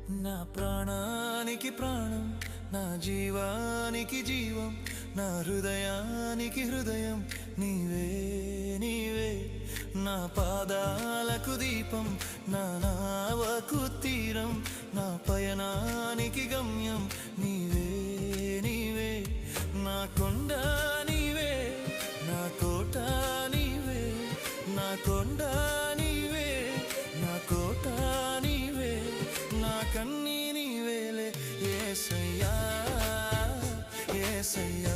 నా ప్రాణానికి ప్రాణం, నా జీవానికి జీవం, నా హృదయానికి హృదయం నీవే నీవే. నా పాదాలకు దీపం, నా నావకు తీరం, నా పయనానికి గమ్యం నీవే నీవే. నా కొండ నీవే, నా కోట నీవే, నా కొండ నీవే, నా కోట నీవే, నా కన్నీ నీవేలే యేసయ్యా యేసయ్యా.